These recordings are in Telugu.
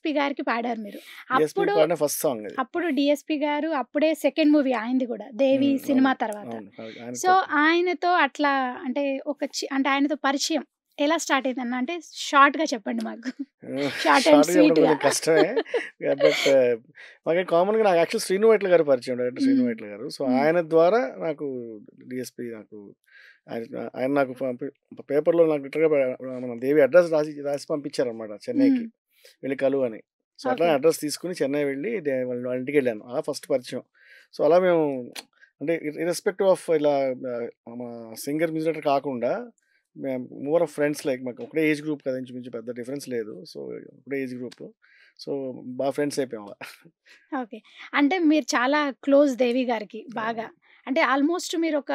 డీఎస్‌పీ గారికి పాడారు మీరు. డీఎస్‌పీ అప్పుడు పాడిన ఫస్ట్ సాంగ్ అది. అప్పుడు డీఎస్‌పీ గారు అప్పుడే సెకండ్ మూవీ ఆయనది గూడా 'దేవి' సినిమా అవును. తర్వాత. అవును. ఆయన సో, కొత్త ఆయనతో అట్లా అంటే అంటే ఆయనతో పరిచయం ఎలా స్టార్ట్ అయిందన్న? అంటే షార్ట్‌గా చెప్పండి మాకు. షార్ట్ అండ్ షార్ట్‌గా చెప్పడం స్వీట్‌గా. కొంచెం కష్టమే. బట్ మాకు కామన్‌గా నాకు యాక్చువల్లీ శ్రీను వైట్ల గారు పరిచయం. డైరెక్టర్ శ్రీను హ్మ్. వైట్ల గారు. సో, హ్మ్. ఆయన ద్వారా నాకు డీఎస్‌పీ నాకు ఆయన ఆయన నాకు పేపర్‌లో నాకు లిటరల్‌గా మన దేవి అడ్రెస్ రాసి పంపించారనమాట హ్మ్. చెన్నైకి. వెళ్లి కలువు అని. సో, అట్లా ఓకే. అడ్రెస్ తీసుకొని చెన్నై వెళ్లి వాళ్ళ ఇంటికెళ్ళాను. అలా ఫస్ట్ పరిచయం. సో, అలా మేము అంటే ఇర్రెస్పెక్టివ్ ఆఫ్ ఇలా మా సింగర్, మ్యూజిక్ డైరెక్టర్ కాకుండా మేము మోర్ ఆఫ్ ఫ్రెండ్స్ లైక్ మాకు ఒకటే ఏజ్ గ్రూప్ కదా! ఇంచుమించు పెద్ద డిఫరెన్స్ లేదు. సో, ఒకటే ఏజ్ గ్రూప్. సో, బాగా ఫ్రెండ్స్ అయిపోయాం అలా. ఓకే. అంటే మీరు చాలా క్లోజ్ దేవి గారికి బాగా. అవును. అంటే ఆల్‌మోస్ట్ మీరొక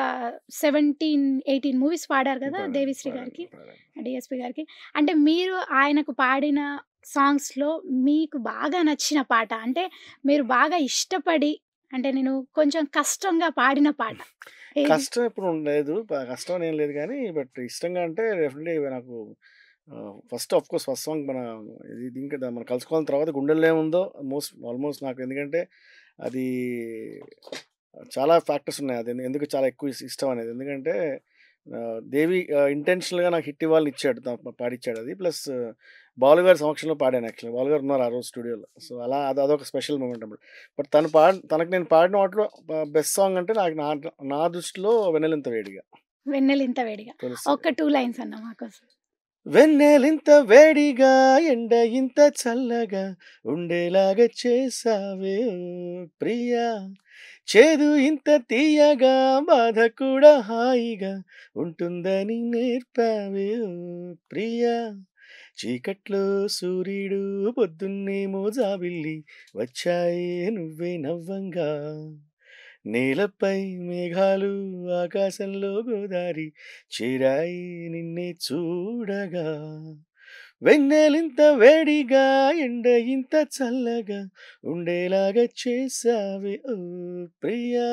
17, 18 మూవీస్ పాడారు గదా! పాడాను. దేవిశ్రీ గారికి, పాడాను. డీఎస్‌పీ గారికి. అంటే మీరు ఆయనకు పాడిన సాంగ్స్‌లో మీకు బాగా నచ్చిన పాట, అంటే మీరు బాగా ఇష్టపడి, అంటే నేను కొంచెం కష్టంగా పాడిన పాట ఏది? కష్టం ఎప్పుడు లేదు. కష్టం అని ఏం లేదు గానీ, బట్ ఇష్టంగా అంటే డెఫినెట్‌లీ నాకు ఫస్ట్ ఆఫ్‌కోర్స్ ఫస్ట్ సాంగ్ మన ఇది ఇంకా మనం కలుసుకోవాలని తర్వాత గుండెల్లో ఏముందో ఆల్మోస్ట్ నాకు ఎందుకంటే అది చాలా ఫ్యాక్టర్స్ ఉన్నాయి. అది ఎందుకు చాలా ఎక్కువ ఇష్టం అనేది. ఎందుకంటే దేవి ఇంటెన్షనల్‌గా నాకు హిట్ ఇవ్వాలని ఇచ్చాడు. పాడిచ్చాడు అది. ప్లస్ బాలు గారి సమక్షంలో పాడాను యాక్చువల్‌గా. బాలు గారు ఉన్నారు ఆ రోజు స్టూడియోలో. సో, అలా అదొక స్పెషల్ మూమెంట్ అప్పుడు. బట్ తనకి నేను పాడిన వాటిలో బెస్ట్ సాంగ్ అంటే నాకు నా దృష్టిలో 'వెన్నెలింత వేడిగా' 'వెన్నెలింత వేడిగా.' తులసి. ఒక 2 లైన్స్ అన్న మాకోసం. వెన్నెలింత వేడిగా ఎండ ఇంత చల్లగా ఉండేలాగా చేసావే ఓ ప్రియా, చేదు ఇంత తీయగా బాధ కూడా హాయిగా ఉంటుందని నేర్పావే ఓ ప్రియా, చీకట్లో సూర్యుడు పొద్దున్నేమో జాబిల్లి వచ్చాయే నువ్వే నవ్వంగా, నేలపై మేఘాలు ఆకాశంలో గోదారి చేరాయి నిన్నే చూడగా, వెన్నెలింత వేడిగా ఎండ ఇంత చల్లగా ఉండేలాగా చేసావే ఓ ప్రియా.